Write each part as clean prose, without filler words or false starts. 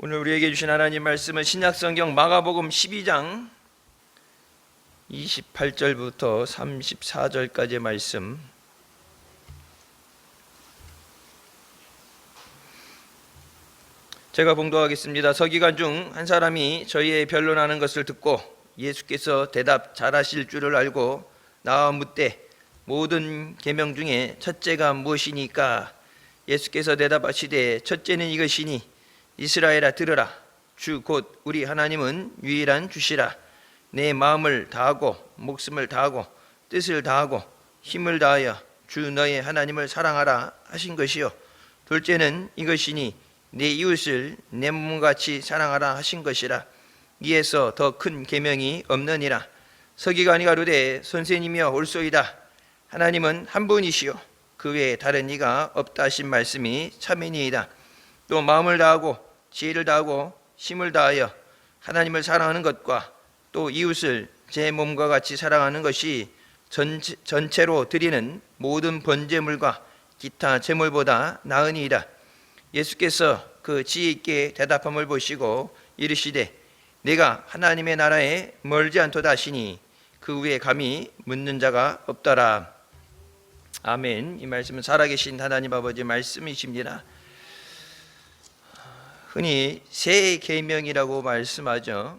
오늘 우리에게 주신 하나님 말씀은 신약성경 마가복음 12장 28절부터 34절까지의 말씀. 제가 봉독하겠습니다. 서기관 중 한 사람이 저희의 변론하는 것을 듣고 예수께서 대답 잘하실 줄을 알고 나와 묻되 모든 계명 중에 첫째가 무엇이니까? 예수께서 대답하시되 첫째는 이것이니 이스라엘아 들으라. 주 곧 우리 하나님은 유일한 주시라. 내 마음을 다하고 목숨을 다하고 뜻을 다하고 힘을 다하여 주 너의 하나님을 사랑하라 하신 것이요. 둘째는 이것이니 내 이웃을 내 몸같이 사랑하라 하신 것이라. 이에서 더 큰 계명이 없느니라. 서기관이 가로되 선생님이여 옳소이다. 하나님은 한 분이시요 그 외에 다른 이가 없다 하신 말씀이 참이니이다. 또 마음을 다하고 지혜를 다하고 힘을 다하여 하나님을 사랑하는 것과 또 이웃을 제 몸과 같이 사랑하는 것이 전체로 드리는 모든 번제물과 기타 제물보다 나으니이다. 예수께서 그 지혜 있게 대답함을 보시고 이르시되 내가 하나님의 나라에 멀지 않도다 하시니 그 후에 감히 묻는 자가 없더라. 아멘. 이 말씀은 살아계신 하나님 아버지 말씀이십니다. 흔히 새 계명이라고 말씀하죠.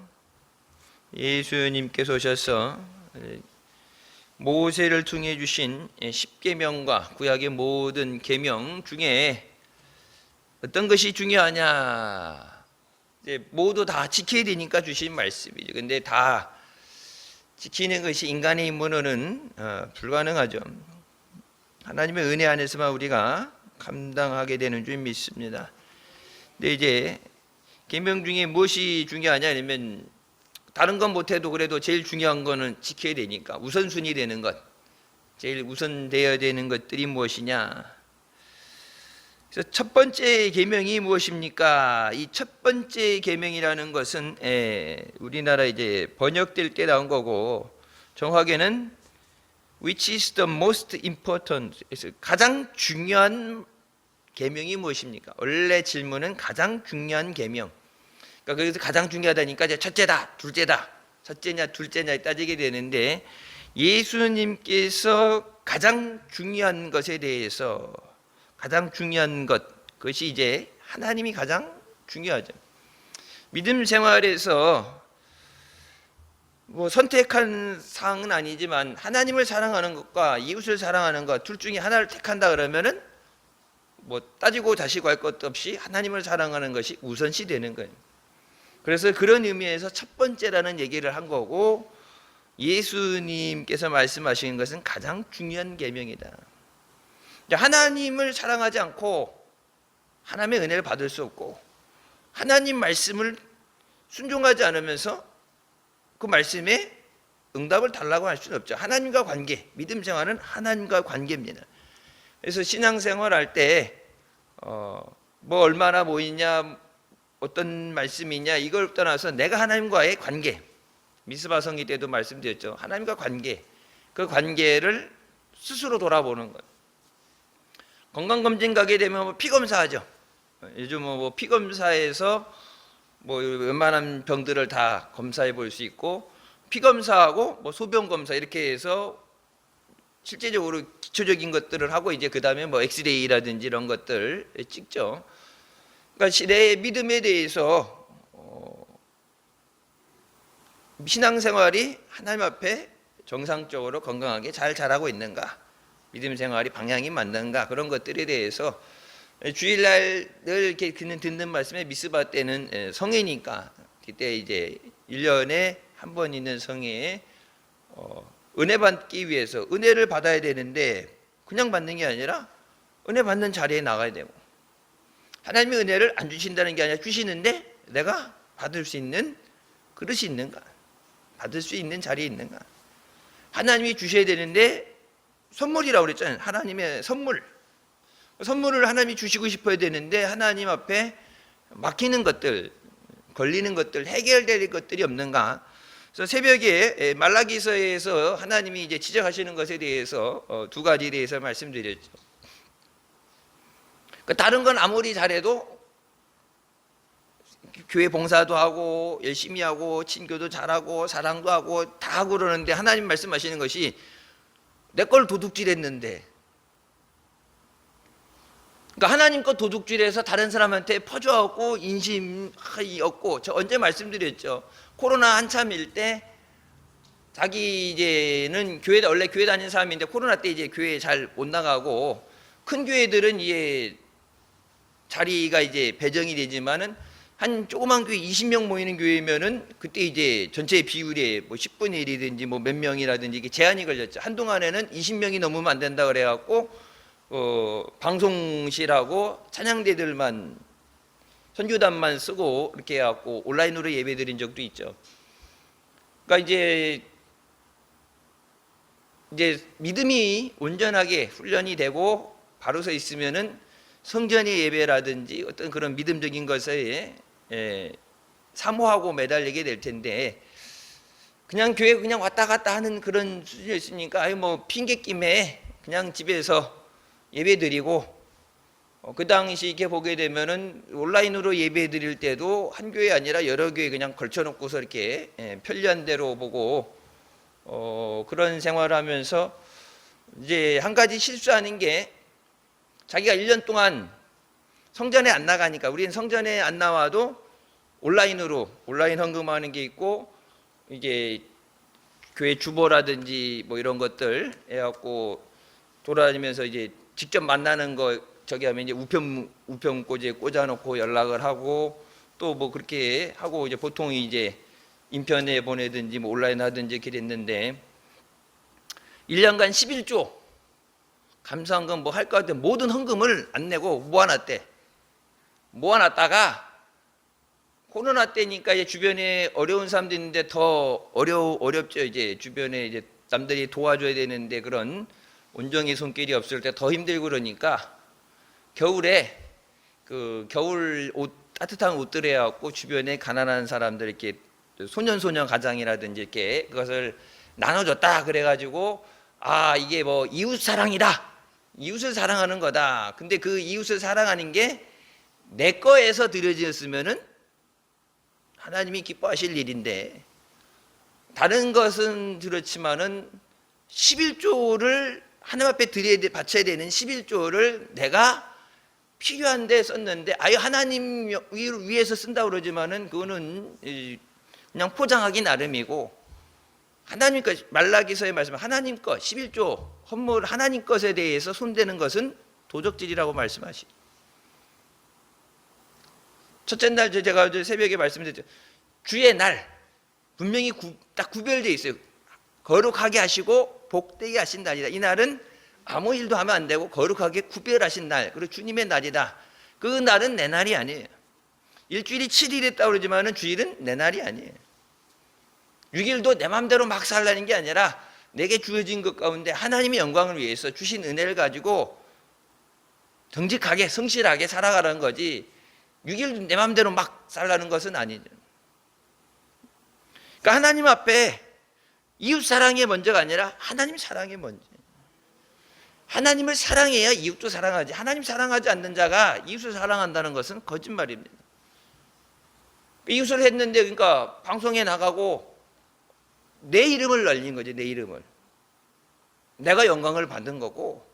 예수님께서 오셔서 모세를 통해 주신 10계명과 구약의 모든 계명 중에 어떤 것이 중요하냐? 모두 다 지켜야 되니까 주신 말씀이죠. 근데 다 지키는 것이 인간의 임무로는 불가능하죠. 하나님의 은혜 안에서만 우리가 감당하게 되는 줄 믿습니다. 근데 이제 계명 중에 무엇이 중요하냐 하면 다른 건 못해도 그래도 제일 중요한 거는 지켜야 되니까 우선순위 되는 것, 제일 우선되어야 되는 것들이 무엇이냐. 그래서 첫 번째 계명이 무엇입니까? 이 첫 번째 계명이라는 것은 우리나라 이제 번역될 때 나온 거고 정확하게는 which is the most important, 가장 중요한 계명이 무엇입니까? 원래 질문은 가장 중요한 계명. 그러니까 거기서 가장 중요하다니까 이제 첫째다, 둘째다, 첫째냐, 둘째냐 따지게 되는데 예수님께서 가장 중요한 것에 대해서 가장 중요한 것, 그것이 이제 하나님이 가장 중요하죠. 믿음 생활에서 뭐 선택한 사항은 아니지만 하나님을 사랑하는 것과 이웃을 사랑하는 것 둘 중에 하나를 택한다 그러면은 뭐 따지고 자시고 할 것도 없이 하나님을 사랑하는 것이 우선시 되는 거예요. 그래서 그런 의미에서 첫 번째라는 얘기를 한 거고 예수님께서 말씀하시는 것은 가장 중요한 계명이다. 하나님을 사랑하지 않고 하나님의 은혜를 받을 수 없고 하나님 말씀을 순종하지 않으면서 그 말씀에 응답을 달라고 할 수는 없죠. 하나님과 관계, 믿음 생활은 하나님과 관계입니다. 그래서 신앙생활 할 때 뭐 얼마나 모이냐, 어떤 말씀이냐 이걸 떠나서 내가 하나님과의 관계, 미스바 성기 때도 말씀드렸죠. 하나님과 관계, 그 관계를 스스로 돌아보는 것. 건강검진 가게 되면 뭐 피검사하죠. 요즘 뭐 피검사에서 뭐 웬만한 병들을 다 검사해 볼 수 있고 피검사하고 뭐 소변검사 이렇게 해서 실제적으로 기초적인 것들을 하고 이제 그 다음에 뭐 엑스레이라든지 이런 것들 찍죠. 그러니까 내 믿음에 대해서 신앙생활이 하나님 앞에 정상적으로 건강하게 잘 자라고 있는가, 믿음 생활이 방향이 맞는가, 그런 것들에 대해서 주일날 늘 이렇게 듣는 말씀에 미스바 때는 성회니까 그때 이제 1년에 한 번 있는 성회에 은혜 받기 위해서 은혜를 받아야 되는데 그냥 받는 게 아니라 은혜 받는 자리에 나가야 되고 하나님의 은혜를 안 주신다는 게 아니라 주시는데 내가 받을 수 있는 그릇이 있는가, 받을 수 있는 자리에 있는가. 하나님이 주셔야 되는데 선물이라고 그랬잖아요. 하나님의 선물을 하나님이 주시고 싶어야 되는데 하나님 앞에 막히는 것들, 걸리는 것들, 해결될 것들이 없는가. 그래서 새벽에 말라기서에서 하나님이 이제 지적하시는 것에 대해서 두 가지에 대해서 말씀드렸죠. 다른 건 아무리 잘해도 교회 봉사도 하고 열심히 하고 친교도 잘하고 사랑도 하고 다 하고 그러는데 하나님 말씀하시는 것이 내 걸 도둑질했는데, 그러니까 하나님 거 도둑질해서 다른 사람한테 퍼주었고 인심이 없고, 저 언제 말씀드렸죠. 코로나 한참일 때 자기 이제는 교회, 원래 교회 다니는 사람인데 코로나 때 이제 교회 잘 못 나가고, 큰 교회들은 이제 자리가 이제 배정이 되지만은 한 조그만 교회 20명 모이는 교회면은 그때 이제 전체 비율이 뭐 10분의 1이든지 뭐 몇 명이라든지 이게 제한이 걸렸죠. 한동안에는 20명이 넘으면 안 된다 그래갖고 방송실하고 찬양대들만, 선교단만 쓰고 이렇게 해갖고 온라인으로 예배드린 적도 있죠. 그러니까 이제 믿음이 온전하게 훈련이 되고 바로 서 있으면은 성전의 예배라든지 어떤 그런 믿음적인 것에 사모하고 매달리게 될 텐데, 그냥 교회 그냥 왔다 갔다 하는 그런 수준이었으니까 아유 뭐 핑계김에 그냥 집에서 예배드리고, 그 당시 이렇게 보게 되면은 온라인으로 예배드릴 때도 한 교회 아니라 여러 교회 그냥 걸쳐놓고서 이렇게 편리한 대로 보고 그런 생활을 하면서 이제 한 가지 실수하는 게, 자기가 1년 동안 성전에 안 나가니까, 우리는 성전에 안 나와도 온라인 헌금하는 게 있고, 이게 교회 주보라든지 뭐 이런 것들 해갖고 돌아다니면서 이제 직접 만나는 거 저기 하면 이제 우편꽂이에 꽂아놓고 연락을 하고, 또 뭐 그렇게 하고 이제 보통 이제 인편에 보내든지 뭐 온라인 하든지 이렇게 됐는데, 1년간 11조 감사헌금 뭐 할 것 같아 모든 헌금을 안 내고 모아놨대. 모아놨다가 코로나 때니까 이제 주변에 어려운 사람도 있는데 더 어렵죠. 이제 주변에 이제 남들이 도와줘야 되는데 그런 온정의 손길이 없을 때 더 힘들고, 그러니까 겨울에 그 겨울 옷, 따뜻한 옷들 해갖고 주변에 가난한 사람들 이렇게 소년 가장이라든지 이렇게 그것을 나눠줬다. 그래가지고 아 이게 뭐 이웃 사랑이다, 이웃을 사랑하는 거다. 근데 그 이웃을 사랑하는 게 내 거에서 드려졌으면은 하나님이 기뻐하실 일인데, 다른 것은 그렇지만은 11조를 하나님 앞에 바쳐야 되는 11조를 내가 필요한 데 썼는데, 아예 하나님 위해서 쓴다고 그러지만은 그거는 그냥 포장하기 나름이고, 하나님 것, 말라기서의 말씀, 하나님 것 11조 헌물 하나님 것에 대해서 손대는 것은 도적질이라고 말씀하시죠. 첫째 날 제가 어제 새벽에 말씀드렸죠. 주의 날 분명히 딱 구별되어 있어요. 거룩하게 하시고 복되게 하신 날이다. 이 날은 아무 일도 하면 안 되고 거룩하게 구별하신 날, 그리고 주님의 날이다. 그 날은 내 날이 아니에요. 일주일이 7일 했다고 그러지만은 주일은 내 날이 아니에요. 6일도 내 마음대로 막 살라는 게 아니라 내게 주어진 것 가운데 하나님의 영광을 위해서 주신 은혜를 가지고 정직하게 성실하게 살아가라는 거지, 6일 내 마음대로 막 살라는 것은 아니죠. 그러니까 하나님 앞에 이웃 사랑이 먼저가 아니라 하나님 사랑이 먼저. 하나님을 사랑해야 이웃도 사랑하지, 하나님 사랑하지 않는 자가 이웃을 사랑한다는 것은 거짓말입니다. 이웃을 했는데, 그러니까 방송에 나가고 내 이름을 날린 거지. 내 이름을, 내가 영광을 받은 거고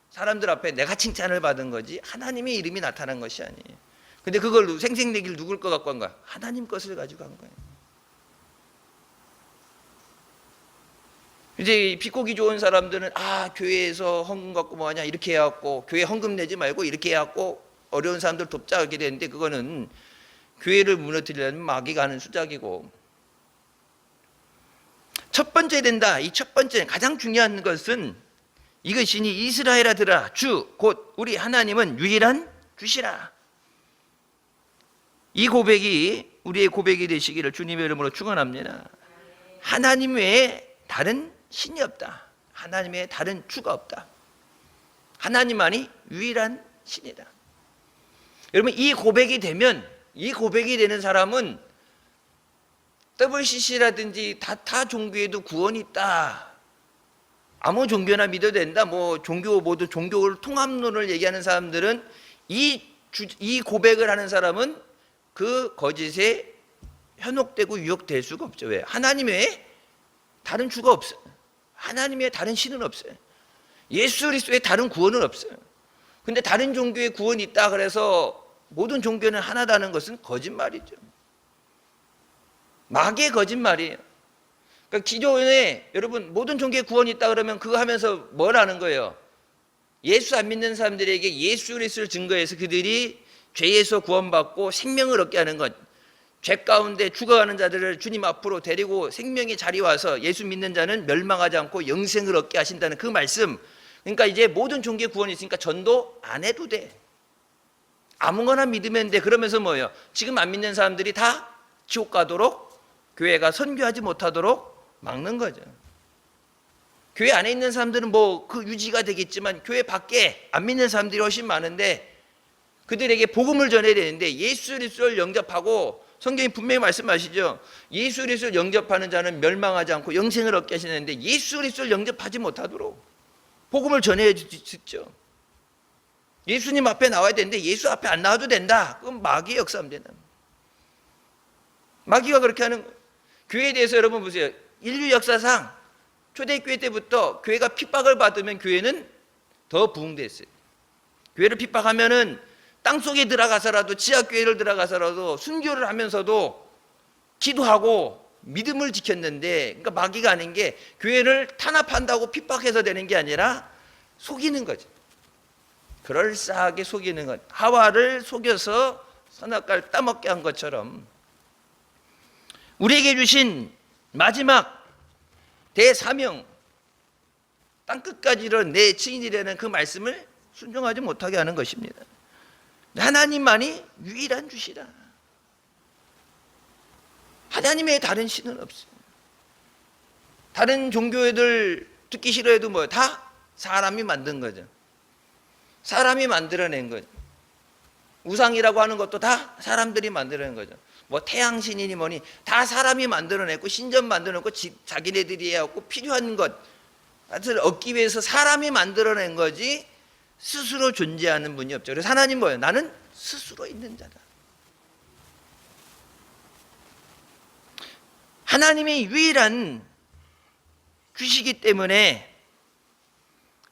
사람들 앞에 내가 칭찬을 받은 거지 하나님의 이름이 나타난 것이 아니에요. 근데 그걸 생색내기를 누굴 것 갖고 한 거야? 하나님 것을 가지고 한 거예요. 이제 비꼬기 좋은 사람들은 아 교회에서 헌금 갖고 뭐하냐 이렇게 해갖고, 교회 헌금 내지 말고 이렇게 해갖고 어려운 사람들 돕자 이렇게 되는데, 그거는 교회를 무너뜨리려는 마귀가 하는 수작이고, 첫 번째 된다. 이 첫 번째 가장 중요한 것은 이것이니 이스라엘아 들으라, 주 곧 우리 하나님은 유일한 주시라. 이 고백이 우리의 고백이 되시기를 주님의 이름으로 축원합니다. 하나님 외에 다른 신이 없다. 하나님 외에 다른 주가 없다. 하나님만이 유일한 신이다. 여러분, 이 고백이 되면, 이 고백이 되는 사람은 WCC라든지 다 종교에도 구원이 있다, 아무 종교나 믿어도 된다, 뭐 종교 모두 종교를 통합론을 얘기하는 사람들은 이 고백을 하는 사람은 그 거짓에 현혹되고 유혹될 수가 없죠. 왜? 하나님 외에 다른 주가 없어요. 하나님 외에 다른 신은 없어요. 예수 그리스도의 다른 구원은 없어요. 근데 다른 종교의 구원이 있다 그래서 모든 종교는 하나다는 것은 거짓말이죠. 마귀의 거짓말이에요. 그러니까 기존에 여러분 모든 종교의 구원이 있다 그러면 그거 하면서 뭘 하는 거예요? 예수 안 믿는 사람들에게 예수 그리스도를 증거해서 그들이 죄에서 구원받고 생명을 얻게 하는 것, 죄 가운데 죽어가는 자들을 주님 앞으로 데리고 생명의 자리 와서 예수 믿는 자는 멸망하지 않고 영생을 얻게 하신다는 그 말씀. 그러니까 이제 모든 종교의 구원이 있으니까 전도 안 해도 돼. 아무거나 믿으면 돼. 그러면서 뭐예요? 지금 안 믿는 사람들이 다 지옥 가도록 교회가 선교하지 못하도록 막는 거죠. 교회 안에 있는 사람들은 뭐 그 유지가 되겠지만 교회 밖에 안 믿는 사람들이 훨씬 많은데 그들에게 복음을 전해야 되는데 예수 그리스도를 영접하고 성경이 분명히 말씀하시죠. 예수 그리스도를 영접하는 자는 멸망하지 않고 영생을 얻게 하시는데 예수 그리스도를 영접하지 못하도록 복음을 전해야 듣죠. 예수님 앞에 나와야 되는데 예수 앞에 안 나와도 된다. 그건 마귀의 역사입니다. 마귀가 그렇게 하는 거예요. 교회에 대해서 여러분 보세요. 인류 역사상 초대교회 때부터 교회가 핍박을 받으면 교회는 더 부흥됐어요. 교회를 핍박하면은 땅속에 들어가서라도 지하교회를 들어가서라도 순교를 하면서도 기도하고 믿음을 지켰는데, 그러니까 마귀가 아닌 게 교회를 탄압한다고 핍박해서 되는 게 아니라 속이는 거죠. 그럴싸하게 속이는 것. 하와를 속여서 선악과를 따먹게 한 것처럼 우리에게 주신 마지막 대사명, 땅끝까지 내 증인이라는 그 말씀을 순종하지 못하게 하는 것입니다. 하나님만이 유일한 주시라. 하나님의 다른 신은 없어요. 다른 종교애들 듣기 싫어해도 뭐예요? 다 사람이 만든 거죠. 사람이 만들어낸 거죠. 우상이라고 하는 것도 다 사람들이 만들어낸 거죠. 뭐 태양신이니 뭐니 다 사람이 만들어냈고 신전 만들어냈고 자기네들이 해갖고 필요한 것을 얻기 위해서 사람이 만들어낸 거지 스스로 존재하는 분이 없죠. 그래서 하나님 뭐예요? 나는 스스로 있는 자다. 하나님이 유일한 주시기 때문에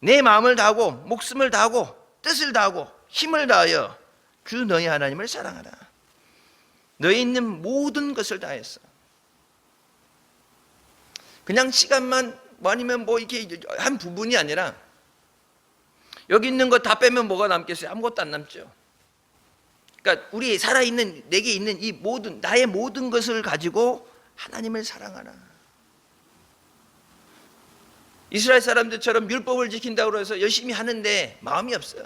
내 마음을 다하고 목숨을 다하고 뜻을 다하고 힘을 다하여 주 너희 하나님을 사랑하라. 너희 있는 모든 것을 다했어. 그냥 시간만 아니면 뭐 이렇게 한 부분이 아니라 여기 있는 거 다 빼면 뭐가 남겠어요? 아무것도 안 남죠. 그러니까 우리 살아있는 내게 있는 이 모든 나의 모든 것을 가지고 하나님을 사랑하라. 이스라엘 사람들처럼 율법을 지킨다고 해서 열심히 하는데 마음이 없어요.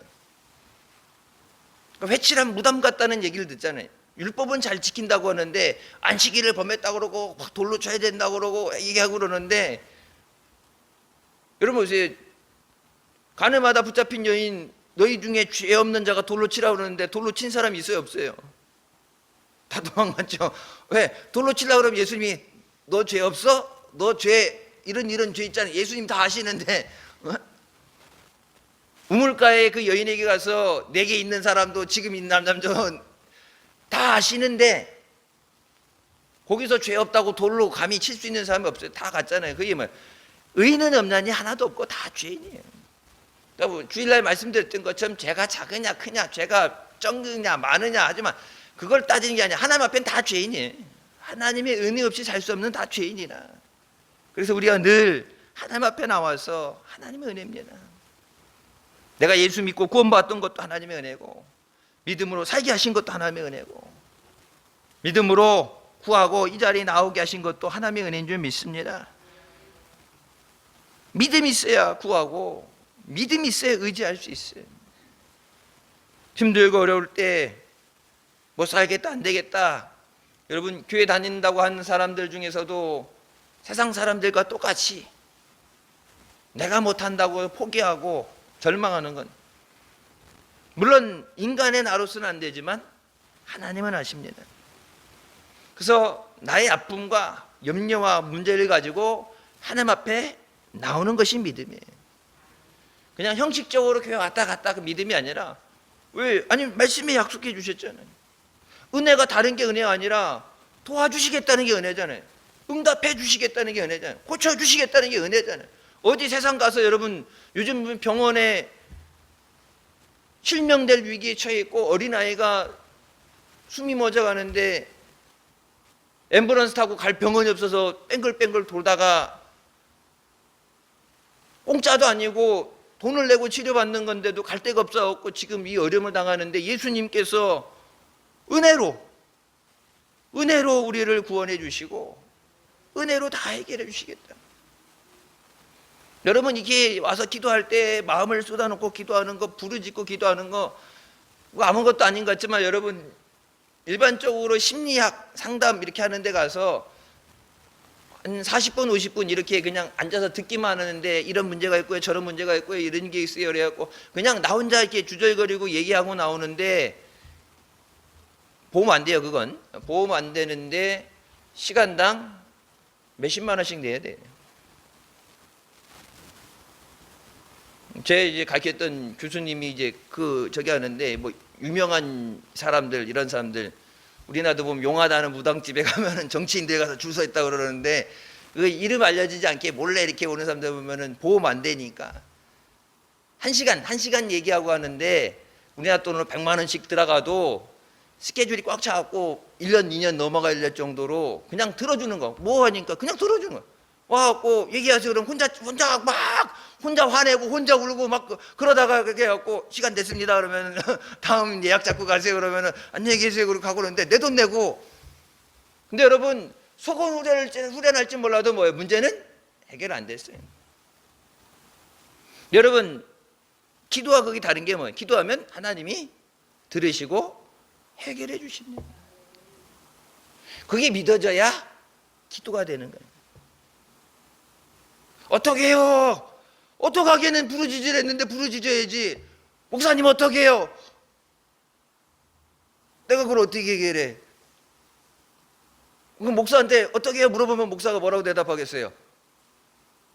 그러니까 회칠한 무덤 같다는 얘기를 듣잖아요. 율법은 잘 지킨다고 하는데 안식일을 범했다고 그러고 막 돌로 쳐야 된다고 그러고 얘기하고 그러는데, 여러분 보세요. 가늠하다 붙잡힌 여인 너희 중에 죄 없는 자가 돌로 치라고 그러는데 돌로 친 사람이 있어요 없어요? 다 도망갔죠. 왜? 돌로 치려고 그러면 예수님이 너 죄 없어? 너 죄 이런 죄 있잖아요. 예수님 다 아시는데 우물가에 그 여인에게 가서 내게 있는 사람도 지금 있는 남자도 다 아시는데 거기서 죄 없다고 돌로 감히 칠 수 있는 사람이 없어요. 다 갔잖아요. 그게 뭐 의인은 없나니 하나도 없고 다 죄인이에요. 그러니까 주일날 말씀드렸던 것처럼 죄가 작으냐 크냐, 죄가 적느냐 많으냐 하지만 그걸 따지는 게 아니야. 하나님 앞엔 다 죄인이에요. 하나님의 은혜 없이 살 수 없는 다 죄인이라. 그래서 우리가 늘 하나님 앞에 나와서 하나님의 은혜입니다. 내가 예수 믿고 구원받았던 것도 하나님의 은혜고, 믿음으로 살게 하신 것도 하나님의 은혜고, 믿음으로 구하고 이 자리에 나오게 하신 것도 하나님의 은혜인 줄 믿습니다. 믿음이 있어야 구하고 믿음이 있어야 의지할 수 있어요. 힘들고 어려울 때 못 살겠다 안 되겠다, 여러분 교회 다닌다고 하는 사람들 중에서도 세상 사람들과 똑같이 내가 못한다고 포기하고 절망하는 건, 물론 인간의 나로서는 안 되지만 하나님은 아십니다. 그래서 나의 아픔과 염려와 문제를 가지고 하나님 앞에 나오는 것이 믿음이에요. 그냥 형식적으로 교회 왔다 갔다 그 믿음이 아니라, 왜? 아니 말씀에 약속해 주셨잖아요. 은혜가 다른 게 은혜가 아니라 도와주시겠다는 게 은혜잖아요. 응답해 주시겠다는 게 은혜잖아요. 고쳐주시겠다는 게 은혜잖아요. 어디 세상 가서 여러분 요즘 병원에 실명될 위기에 처해 있고 어린아이가 숨이 멎어가는데 앰뷸런스 타고 갈 병원이 없어서 뺑글뺑글 돌다가 공짜도 아니고 돈을 내고 치료받는 건데도 갈 데가 없어갖고 지금 이 어려움을 당하는데 예수님께서 은혜로 우리를 구원해 주시고 은혜로 다 해결해 주시겠다. 여러분 이게 와서 기도할 때 마음을 쏟아놓고 기도하는 거, 부르짖고 기도하는 거 아무것도 아닌 것 같지만 여러분 일반적으로 심리학 상담 이렇게 하는 데 가서 한 40분 50분 이렇게 그냥 앉아서 듣기만 하는데 이런 문제가 있고요 저런 문제가 있고요 이런 게 있어요 그래갖고 그냥 나 혼자 이렇게 주절거리고 얘기하고 나오는데 보험 안 돼요. 그건 보험 안 되는데 시간당 몇십만 원씩 내야 돼요. 제 이제 가르쳤던 교수님이 이제 저기 하는데 뭐 유명한 사람들 이런 사람들 우리나라도 보면 용하다는 무당집에 가면은 정치인들 가서 줄 서 있다고 그러는데 그 이름 알려지지 않게 몰래 이렇게 오는 사람들 보면은 보험 안 되니까 한 시간 얘기하고 하는데 우리나라 돈으로 100만 원씩 들어가도 스케줄이 꽉 차갖고 1년 2년 넘어갈 정도로 그냥 들어주는 거. 뭐 하니까 그냥 들어주는 거. 와갖고 얘기하세요. 그럼 혼자 화내고 혼자 울고 막 그러다가 그렇게 해갖고 시간 됐습니다 그러면 다음 예약 잡고 가세요 그러면은 안녕히 계세요 그러고 가고 그러는데 내 돈 내고. 근데 여러분 속은 후련할지 몰라도 뭐예요? 문제는 해결 안 됐어요. 여러분 기도와 그게 다른 게 뭐예요? 기도하면 하나님이 들으시고 해결해 주십니다. 그게 믿어져야 기도가 되는 거예요. 어떻게 해요? 어떡하게는 부르짖으려 했는데 부르짖어야지. 목사님 어떻게 해요? 내가 그걸 어떻게 해결해? 그럼 목사한테 어떻게 해요? 물어보면 목사가 뭐라고 대답하겠어요?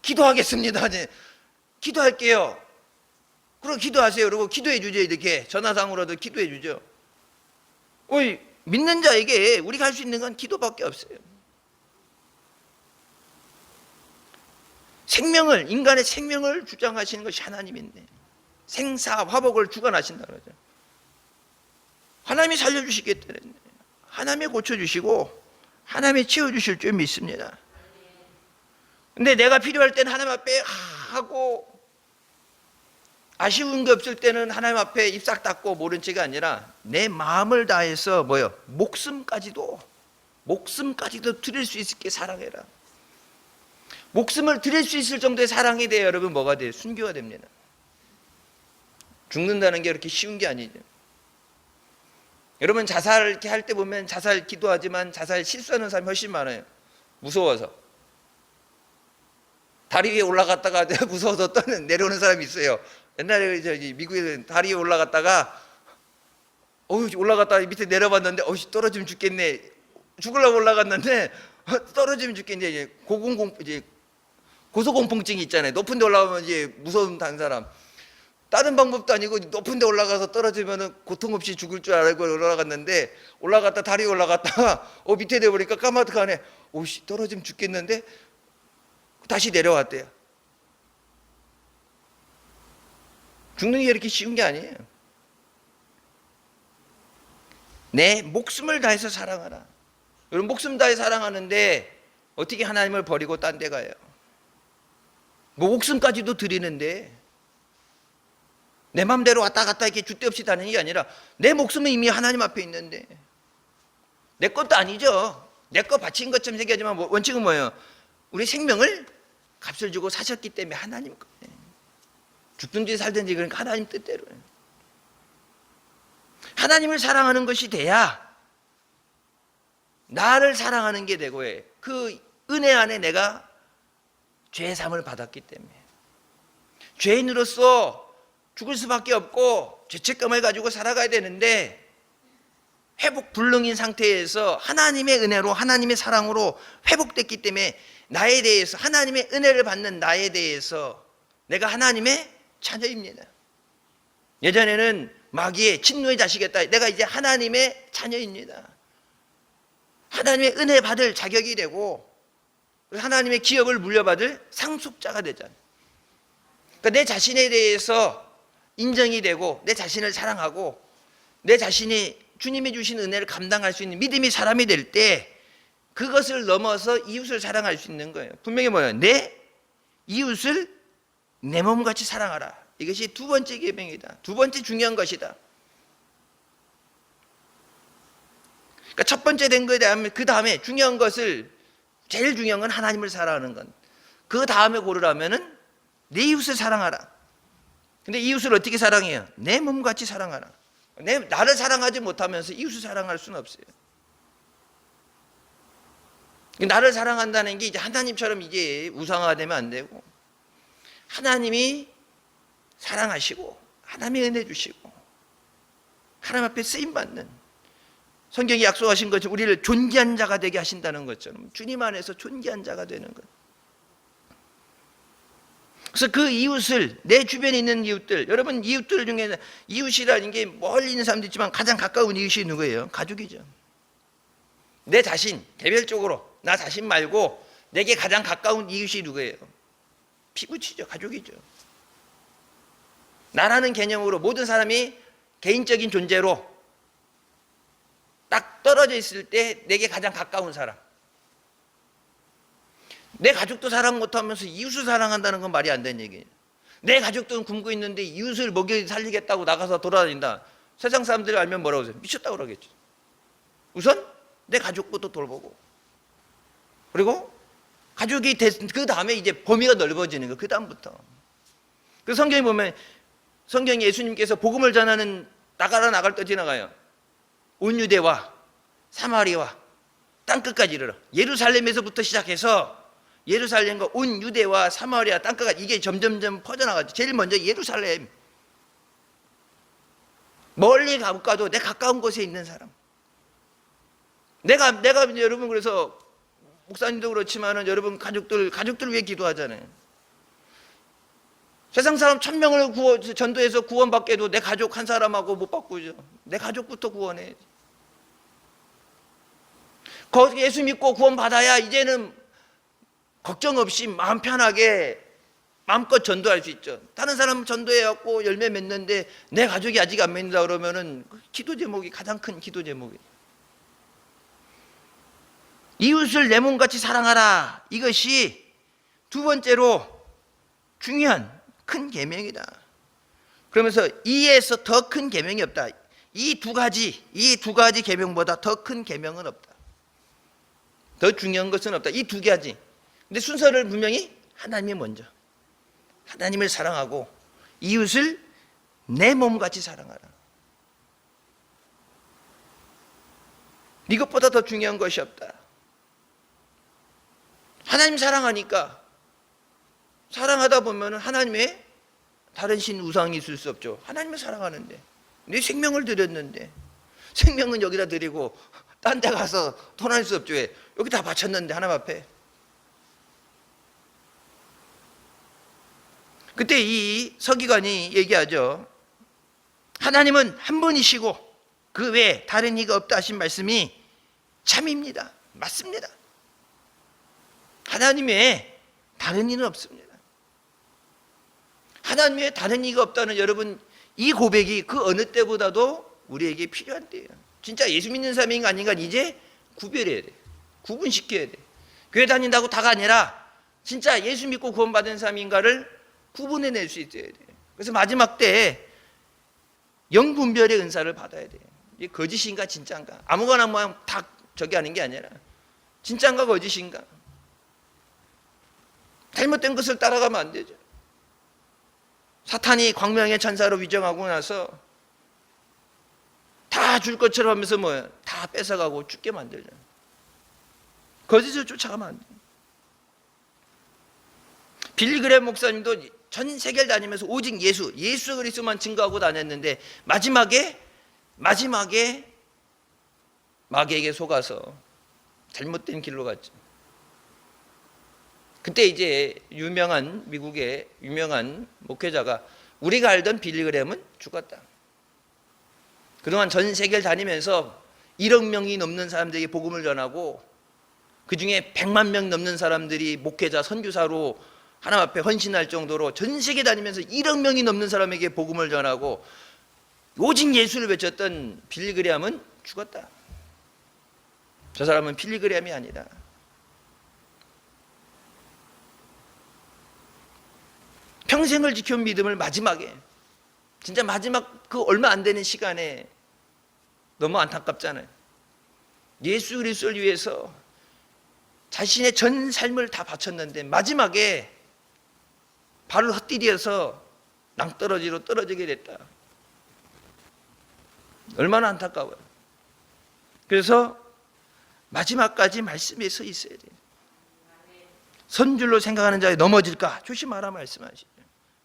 기도하겠습니다. 기도할게요. 그럼 기도하세요. 그리고 기도해 주죠. 이렇게 전화상으로도 기도해 주죠. 믿는 자에게 우리가 할 수 있는 건 기도밖에 없어요. 인간의 생명을 주장하시는 것이 하나님인데 생사화복을 주관하신다 그러죠. 하나님이 살려주시겠다는데 하나님이 고쳐주시고 하나님이 채워주실 줄 믿습니다. 근데 내가 필요할 때는 하나님 앞에 하고 아쉬운 게 없을 때는 하나님 앞에 입 싹 닫고 모른 채가 아니라 내 마음을 다해서 목숨까지도 드릴 수 있게 사랑해라. 목숨을 드릴 수 있을 정도의 사랑이 돼야 여러분 뭐가 돼요? 순교가 됩니다. 죽는다는 게 그렇게 쉬운 게 아니죠. 여러분 자살 이렇게 할 때 보면 자살 기도하지만 자살 실수하는 사람이 훨씬 많아요. 무서워서. 다리 위에 올라갔다가 무서워서 내려오는 사람이 있어요. 옛날에 저기 미국에 다리 위에 올라갔다가 밑에 내려봤는데 떨어지면 죽겠네. 죽으려고 올라갔는데 떨어지면 죽겠네. 이제 고소공포증이 있잖아요. 높은 데 올라가면 이제 무서움 단 사람. 다른 방법도 아니고 높은 데 올라가서 떨어지면 고통 없이 죽을 줄 알고 올라갔는데 다리 위에 올라갔다가 밑에 내보니까 까마득하네. 떨어지면 죽겠는데 다시 내려왔대요. 죽는 게 이렇게 쉬운 게 아니에요. 내 목숨을 다해서 사랑하라. 여러분 목숨 다해 사랑하는데 어떻게 하나님을 버리고 딴 데 가요? 목숨까지도 드리는데 내 맘대로 왔다 갔다 이렇게 줏대 없이 다니는 게 아니라 내 목숨은 이미 하나님 앞에 있는데 내 것도 아니죠. 내 거 바친 것처럼 생각하지만 원칙은 뭐예요? 우리 생명을 값을 주고 사셨기 때문에 하나님 거예요. 죽든지 살든지 그러니까 하나님 뜻대로예요. 하나님을 사랑하는 것이 돼야 나를 사랑하는 게 되고 그 은혜 안에 내가 죄사함을 받았기 때문에 죄인으로서 죽을 수밖에 없고 죄책감을 가지고 살아가야 되는데 회복 불능인 상태에서 하나님의 은혜로 하나님의 사랑으로 회복됐기 때문에 나에 대해서 하나님의 은혜를 받는 나에 대해서 내가 하나님의 자녀입니다. 예전에는 마귀의 진노의 자식이었다. 내가 이제 하나님의 자녀입니다. 하나님의 은혜 받을 자격이 되고 하나님의 기업을 물려받을 상속자가 되잖아요. 그러니까 내 자신에 대해서 인정이 되고 내 자신을 사랑하고 내 자신이 주님이 주신 은혜를 감당할 수 있는 믿음의 사람이 될 때 그것을 넘어서 이웃을 사랑할 수 있는 거예요. 분명히 뭐예요? 내 이웃을 내 몸같이 사랑하라. 이것이 두 번째 계명이다. 두 번째 중요한 것이다. 그러니까 첫 번째 된 거에 대한 그 다음에 중요한 것을 제일 중요한 건 하나님을 사랑하는 건. 그 다음에 고르라면은 내 이웃을 사랑하라. 근데 이웃을 어떻게 사랑해요? 내 몸같이 사랑하라. 나를 사랑하지 못하면서 이웃을 사랑할 수는 없어요. 나를 사랑한다는 게 이제 하나님처럼 이제 우상화되면 안 되고 하나님이 사랑하시고 하나님이 은혜 주시고 하나님 앞에 쓰임 받는 성경이 약속하신 것처럼 우리를 존귀한 자가 되게 하신다는 것처럼 주님 안에서 존귀한 자가 되는 것. 그래서 그 이웃을 내 주변에 있는 이웃들, 여러분 이웃들 중에 이웃이라는 게 멀리 있는 사람도 있지만 가장 가까운 이웃이 누구예요? 가족이죠. 내 자신 개별적으로 나 자신 말고 내게 가장 가까운 이웃이 누구예요? 피부치죠. 가족이죠. 나라는 개념으로 모든 사람이 개인적인 존재로 딱 떨어져 있을 때 내게 가장 가까운 사람. 내 가족도 사랑 못하면서 이웃을 사랑한다는 건 말이 안 되는 얘기예요. 내 가족도 굶고 있는데 이웃을 먹여 살리겠다고 나가서 돌아다닌다. 세상 사람들이 알면 뭐라고 하세요? 미쳤다고 그러겠죠. 우선 내 가족부터 돌보고 그리고 가족이 그 다음에 이제 범위가 넓어지는 거예요. 그 다음부터. 그 성경에 보면 성경에 예수님께서 복음을 전하는 나갈 때 지나가요. 온 유대와 사마리아와 땅끝까지 이르러 예루살렘에서부터 시작해서 예루살렘과 온 유대와 사마리아 땅끝까지 이게 점점점 퍼져나가죠. 제일 먼저 예루살렘. 멀리 가도 내 가까운 곳에 있는 사람. 내가 여러분 그래서 목사님도 그렇지만은 여러분 가족들 위해 기도하잖아요. 세상 사람 1000명을 전도해서 구원받게 해도 내 가족 한 사람하고 못 바꾸죠. 내 가족부터 구원해. 거기 예수 믿고 구원받아야 이제는 걱정 없이 마음 편하게 마음껏 전도할 수 있죠. 다른 사람 전도해갖고 열매 맺는데 내 가족이 아직 안 맺는다 그러면은 기도 제목이 가장 큰 기도 제목이에요. 이웃을 내 몸같이 사랑하라. 이것이 두 번째로 중요한 큰 계명이다. 그러면서 이에서 더 큰 계명이 없다. 이 두 가지 계명보다 더 큰 계명은 없다. 더 중요한 것은 없다. 이 두 가지. 근데 순서를 분명히 하나님이 먼저. 하나님을 사랑하고 이웃을 내 몸같이 사랑하라. 이것보다 더 중요한 것이 없다. 하나님 사랑하니까 사랑하다 보면 하나님의 다른 신 우상이 있을 수 없죠. 하나님을 사랑하는데 내 생명을 드렸는데 생명은 여기다 드리고 딴 데 가서 토할 수 없죠. 왜? 여기 다 바쳤는데 하나님 앞에. 그때 이 서기관이 얘기하죠. 하나님은 한 분이시고 그 외에 다른 이가 없다 하신 말씀이 참입니다. 맞습니다. 하나님 외에 다른 이는 없습니다. 하나님 외에 다른 이가 없다는 여러분 이 고백이 그 어느 때보다도 우리에게 필요한 때예요. 진짜 예수 믿는 사람인가 아닌가 이제 구별해야 돼. 구분시켜야 돼. 교회 다닌다고 다가 아니라 진짜 예수 믿고 구원받은 사람인가를 구분해낼 수 있어야 돼. 그래서 마지막 때에 영분별의 은사를 받아야 돼. 이게 거짓인가 진짜인가 아무거나 뭐 다 저기 하는 게 아니라 진짜인가 거짓인가. 잘못된 것을 따라가면 안 되죠. 사탄이 광명의 천사로 위정하고 나서 다 줄 것처럼 하면서 뭐예요? 다 뺏어가고 죽게 만들죠. 거짓을 쫓아가면 안 돼요. 빌리그램 목사님도 전 세계를 다니면서 오직 예수 그리스도만 증거하고 다녔는데 마지막에 마귀에게 속아서 잘못된 길로 갔죠. 그때 이제 미국의 유명한 목회자가 우리가 알던 빌리그램은 죽었다. 그동안 전 세계를 다니면서 1억 명이 넘는 사람들에게 복음을 전하고 그 중에 100만 명 넘는 사람들이 목회자, 선교사로 하나님 앞에 헌신할 정도로 전 세계 다니면서 1억 명이 넘는 사람에게 복음을 전하고 오직 예수를 외쳤던 빌리 그레함은 죽었다. 저 사람은 빌리 그레함이 아니다. 평생을 지켜온 믿음을 마지막에, 진짜 마지막 그 얼마 안 되는 시간에, 너무 안타깝잖아요. 예수 그리스도를 위해서 자신의 전 삶을 다 바쳤는데 마지막에 발을 헛디뎌서 낭떠러지로 떨어지게 됐다. 얼마나 안타까워요. 그래서 마지막까지 말씀에 서 있어야 돼요. 선줄로 생각하는 자에 넘어질까 조심하라 말씀하시죠.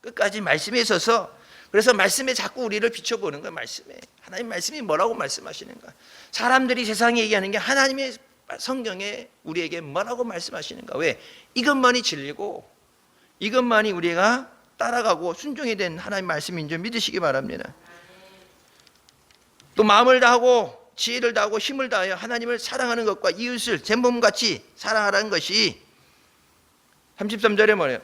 끝까지 말씀에 서서, 그래서 말씀에 자꾸 우리를 비춰보는 거예요. 말씀에 하나님 말씀이 뭐라고 말씀하시는가. 사람들이 세상에 얘기하는 게 하나님의 성경에 우리에게 뭐라고 말씀하시는가. 왜? 이것만이 진리고 이것만이 우리가 따라가고 순종이 된 하나님 말씀인 줄 믿으시기 바랍니다. 또 마음을 다하고 지혜를 다하고 힘을 다하여 하나님을 사랑하는 것과 이웃을 제 몸같이 사랑하라는 것이 33절에 뭐래요?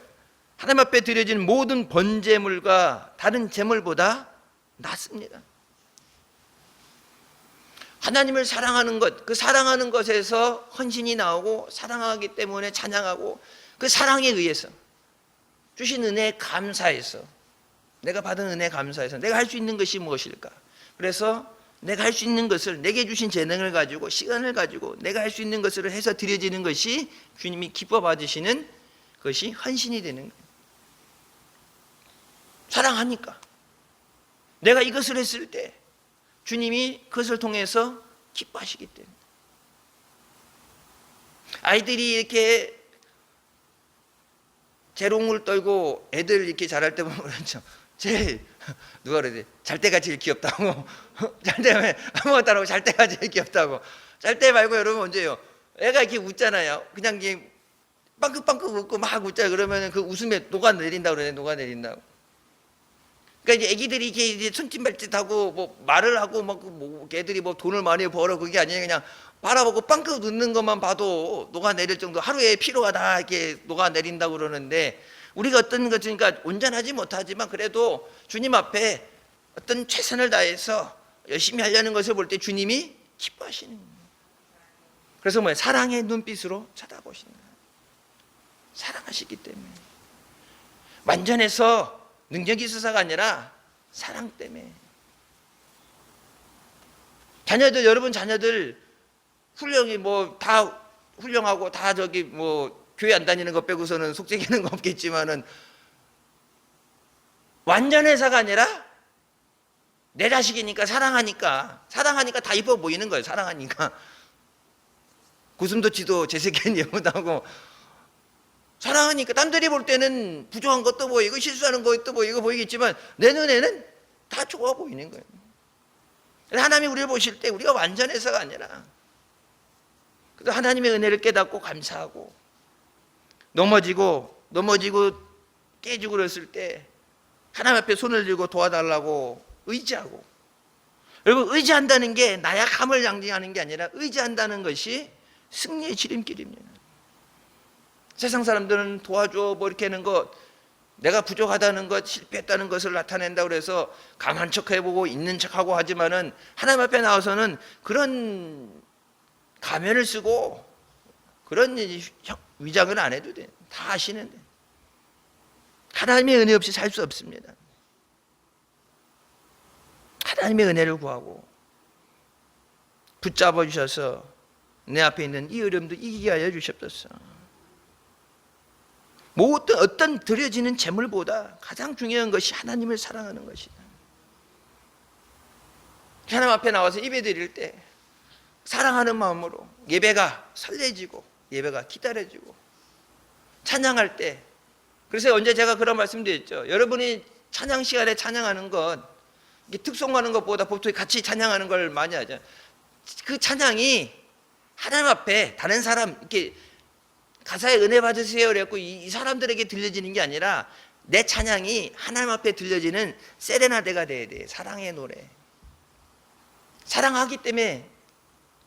하나님 앞에 드려진 모든 번제물과 다른 제물보다 낫습니다. 하나님을 사랑하는 것, 그 사랑하는 것에서 헌신이 나오고 사랑하기 때문에 찬양하고 그 사랑에 의해서 주신 은혜에 감사해서, 내가 받은 은혜에 감사해서 내가 할 수 있는 것이 무엇일까? 그래서 내가 할 수 있는 것을, 내게 주신 재능을 가지고 시간을 가지고 내가 할 수 있는 것을 해서 드려지는 것이 주님이 기뻐 받으시는 것이 헌신이 되는 거예요. 사랑하니까 내가 이것을 했을 때 주님이 그것을 통해서 기뻐하시기 때문에. 아이들이 이렇게 재롱을 떨고 애들 이렇게 자랄 때 보면 그렇죠. 제일 누가 그러지? 잘 때가 제일 귀엽다고. 잘 때면 아무것도 안 하고 잘 때가 제일 귀엽다고. 잘 때 말고 여러분 언제요? 애가 이렇게 웃잖아요. 그냥 이게 빵긋빵긋 웃고 막 웃잖아요. 그러면 그 웃음에 녹아내린다고 그러네. 녹아내린다고. 그러니까 이제 애기들이 이게 손짓발짓하고 뭐 말을 하고 뭐 애들이 뭐 돈을 많이 벌어 그게 아니에요. 그냥 바라보고 빵긋 웃는 것만 봐도 녹아내릴 정도, 하루의 피로가 다 이렇게 녹아내린다고 그러는데, 우리가 어떤 것이니까 온전하지 못하지만 그래도 주님 앞에 어떤 최선을 다해서 열심히 하려는 것을 볼 때 주님이 기뻐하시는 거예요. 그래서 뭐예요? 사랑의 눈빛으로 쳐다보시는 거예요. 사랑하시기 때문에. 완전해서 능력이 있어서가 아니라 사랑 때문에. 자녀들, 여러분 자녀들 훌륭히 뭐 다 훌륭하고 다 저기 뭐 교회 안 다니는 것 빼고서는 속죄기는 거 없겠지만은 완전해서가 아니라 내 자식이니까 사랑하니까 다 이뻐 보이는 거예요. 사랑하니까 고슴도치도 제 새끼는 예쁘다고. 사랑하니까 남들이 볼 때는 부족한 것도 보이고 실수하는 것도 보이고 보이겠지만 내 눈에는 다 좋아 보이는 거예요. 하나님이 우리를 보실 때 우리가 완전해서가 아니라, 그래서 하나님의 은혜를 깨닫고 감사하고 넘어지고 깨지고 그랬을 때 하나님 앞에 손을 들고 도와달라고 의지하고. 여러분, 의지한다는 게 나약함을 상징하는 게 아니라 의지한다는 것이 승리의 지름길입니다. 세상 사람들은 도와줘 뭐 이렇게 하는 것, 내가 부족하다는 것, 실패했다는 것을 나타낸다고 해서 강한 척 해보고 있는 척하고 하지만은 하나님 앞에 나와서는 그런 가면을 쓰고 그런 위장을 안 해도 돼. 다 아시는데. 하나님의 은혜 없이 살 수 없습니다. 하나님의 은혜를 구하고 붙잡아 주셔서 내 앞에 있는 이 어려움도 이기게 하여 주시옵소서. 모든 어떤 드려지는 재물보다 가장 중요한 것이 하나님을 사랑하는 것이다. 하나님 앞에 나와서 예배 드릴 때 사랑하는 마음으로 예배가 설레지고 예배가 기다려지고 찬양할 때, 그래서 언제 제가 그런 말씀드렸죠. 여러분이 찬양 시간에 찬양하는 것, 특송하는 것보다 보통 같이 찬양하는 걸 많이 하죠. 그 찬양이 하나님 앞에 다른 사람 이렇게 가사에 은혜 받으세요 그랬고 이 사람들에게 들려지는 게 아니라 내 찬양이 하나님 앞에 들려지는 세레나데가 돼야 돼. 사랑의 노래. 사랑하기 때문에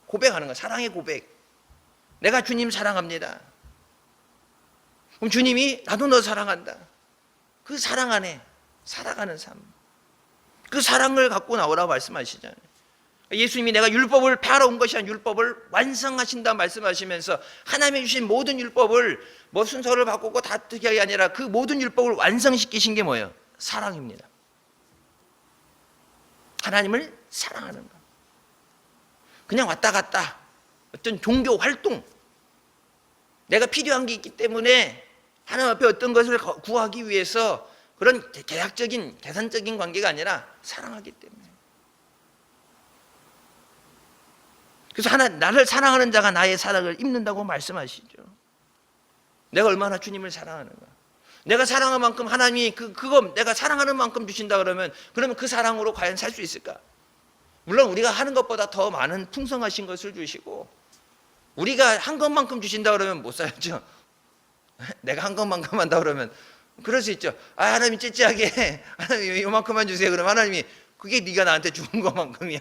고백하는 거야. 사랑의 고백. 내가 주님 사랑합니다. 그럼 주님이 나도 너 사랑한다. 그 사랑 안에 살아가는 삶. 그 사랑을 갖고 나오라고 말씀하시잖아요. 예수님이 내가 율법을 폐하러 온 것이 아니라 율법을 완성하신다 말씀하시면서 하나님이 주신 모든 율법을 뭐 순서를 바꾸고 다 어떻게 하게 아니라 그 모든 율법을 완성시키신 게 뭐예요? 사랑입니다. 하나님을 사랑하는 것. 그냥 왔다 갔다 어떤 종교 활동, 내가 필요한 게 있기 때문에 하나님 앞에 어떤 것을 구하기 위해서 그런 계약적인 계산적인 관계가 아니라 사랑하기 때문에. 그래서 나를 사랑하는 자가 나의 사랑을 입는다고 말씀하시죠. 내가 얼마나 주님을 사랑하는가. 내가 사랑한 만큼 하나님이 그거 내가 사랑하는 만큼 주신다 그러면 그 사랑으로 과연 살 수 있을까? 물론 우리가 하는 것보다 더 많은 풍성하신 것을 주시고 우리가 한 것만큼 주신다 그러면 못 살죠. 내가 한 것만큼 한다 그러면 그럴 수 있죠. 하나님 찌찌하게 하나님 이만큼만 주세요. 그럼 하나님이 그게 네가 나한테 준 것만큼이야.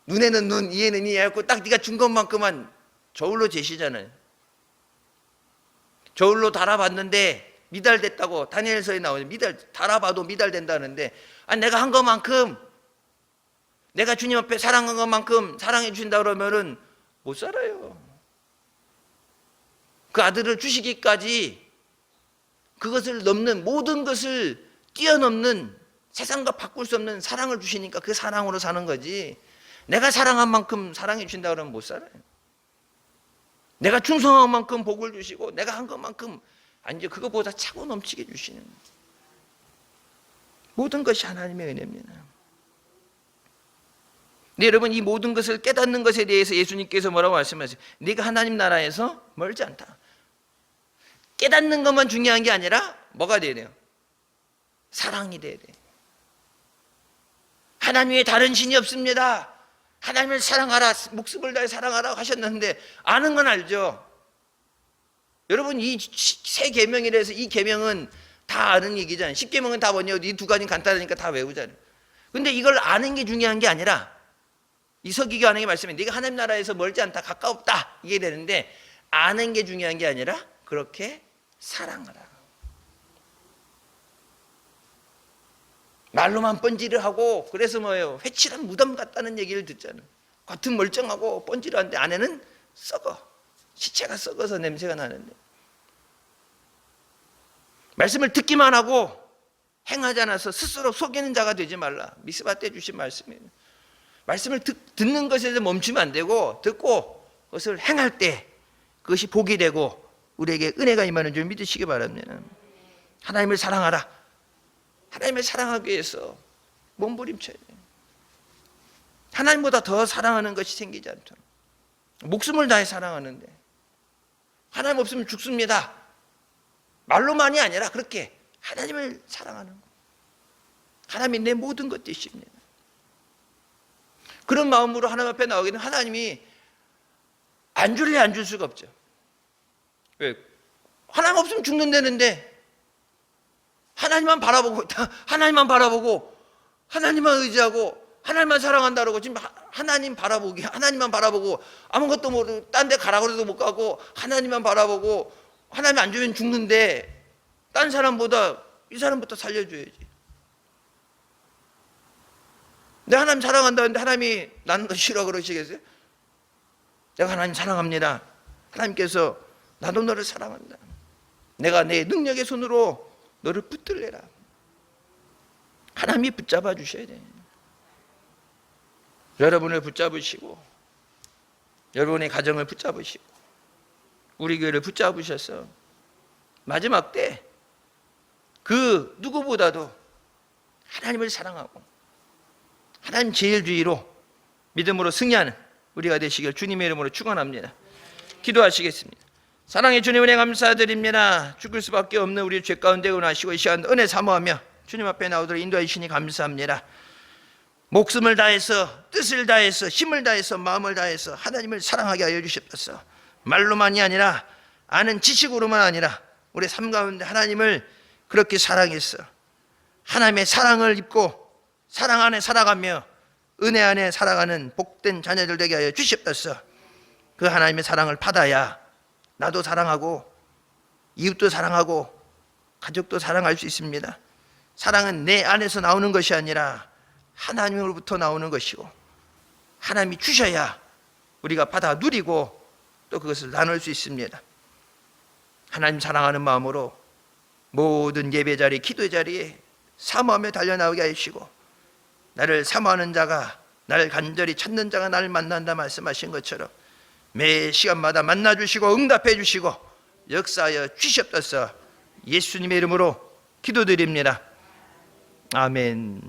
눈에는 눈, 이에는 이 해갖고 딱 네가 준 것만큼만 저울로 재시잖아요. 저울로 달아봤는데 미달됐다고 다니엘서에 나오죠. 달아봐도 미달된다는데 내가 한 것만큼 내가 주님 앞에 사랑한 것만큼 사랑해 주신다 그러면은 못 살아요. 그 아들을 주시기까지 그것을 넘는 모든 것을 뛰어넘는 세상과 바꿀 수 없는 사랑을 주시니까 그 사랑으로 사는 거지. 내가 사랑한 만큼 사랑해 주신다 그러면 못 살아요. 내가 충성한 만큼 복을 주시고 내가 한 것만큼 아니죠. 그것보다 차고 넘치게 주시는 모든 것이 하나님의 은혜입니다. 근데 여러분 이 모든 것을 깨닫는 것에 대해서 예수님께서 뭐라고 말씀하세요? 네가 하나님 나라에서 멀지 않다. 깨닫는 것만 중요한 게 아니라 뭐가 돼야 돼요? 사랑이 돼야 돼. 하나님 외에 다른 신이 없습니다. 하나님을 사랑하라, 목숨을 다해 사랑하라고 하셨는데 아는 건 알죠. 여러분 이 세 계명이라서 이 계명은 다 아는 얘기잖아요. 10계명은 다 뭐냐? 이 두 가지는 간단하니까 다 외우잖아요. 근데 이걸 아는 게 중요한 게 아니라 이 서기관에게 말씀해 네가 하나님 나라에서 멀지 않다, 가까웠다 이게 되는데 아는 게 중요한 게 아니라 그렇게 사랑하라. 말로만 뻔질을 하고 그래서 뭐예요? 회칠한 무덤 같다는 얘기를 듣잖아요. 겉은 멀쩡하고 뻔질한데 안에는 썩어. 시체가 썩어서 냄새가 나는데 말씀을 듣기만 하고 행하지 않아서 스스로 속이는 자가 되지 말라. 미스바 때 주신 말씀이에요. 말씀을 듣는 것에서 멈추면 안 되고 듣고 그것을 행할 때 그것이 복이 되고 우리에게 은혜가 임하는 줄 믿으시기 바랍니다. 하나님을 사랑하라. 하나님을 사랑하기 위해서 몸부림쳐야 돼요. 하나님보다 더 사랑하는 것이 생기지 않도록 목숨을 다해 사랑하는데 하나님 없으면 죽습니다. 말로만이 아니라 그렇게 하나님을 사랑하는 것. 하나님이 내 모든 것 되십니다. 그런 마음으로 하나님 앞에 나오게 되면 하나님이 안 줄래 안 줄 수가 없죠. 왜? 하나님 없으면 죽는다는데 하나님만 바라보고 하나님만 의지하고 하나님만 사랑한다고 지금 하나님 바라보기 하나님만 바라보고 아무것도 모르고 딴 데 가라고 해도 못 가고 하나님만 바라보고 하나님 안 주면 죽는데 딴 사람보다 이 사람부터 살려줘야지. 내가 하나님 사랑한다는데 하나님이 나는 너 싫어 그러시겠어요? 내가 하나님 사랑합니다. 하나님께서 나도 너를 사랑한다. 내가 내 능력의 손으로 너를 붙들래라. 하나님이 붙잡아 주셔야 돼요. 여러분을 붙잡으시고 여러분의 가정을 붙잡으시고 우리 교회를 붙잡으셔서 마지막 때 그 누구보다도 하나님을 사랑하고 하나님 제일주의로 믿음으로 승리하는 우리가 되시길 주님의 이름으로 축원합니다. 기도하시겠습니다. 사랑의 주님 은혜 감사드립니다. 죽을 수밖에 없는 우리 죄 가운데 은하시고 이 시간 은혜 사모하며 주님 앞에 나오도록 인도해 주시니 감사합니다. 목숨을 다해서 뜻을 다해서 힘을 다해서 마음을 다해서 하나님을 사랑하게 하여 주셨소서. 말로만이 아니라 아는 지식으로만 아니라 우리 삶 가운데 하나님을 그렇게 사랑해서 하나님의 사랑을 입고 사랑 안에 살아가며 은혜 안에 살아가는 복된 자녀들 되게 하여 주시옵소서. 그 하나님의 사랑을 받아야 나도 사랑하고 이웃도 사랑하고 가족도 사랑할 수 있습니다. 사랑은 내 안에서 나오는 것이 아니라 하나님으로부터 나오는 것이고, 하나님이 주셔야 우리가 받아 누리고 또 그것을 나눌 수 있습니다. 하나님 사랑하는 마음으로 모든 예배 자리, 기도 자리에 사모하며 달려나오게 하시고, 나를 사모하는 자가, 나를 간절히 찾는 자가 나를 만난다 말씀하신 것처럼 매 시간마다 만나주시고 응답해 주시고 역사하여 주시옵소서. 예수님의 이름으로 기도드립니다. 아멘.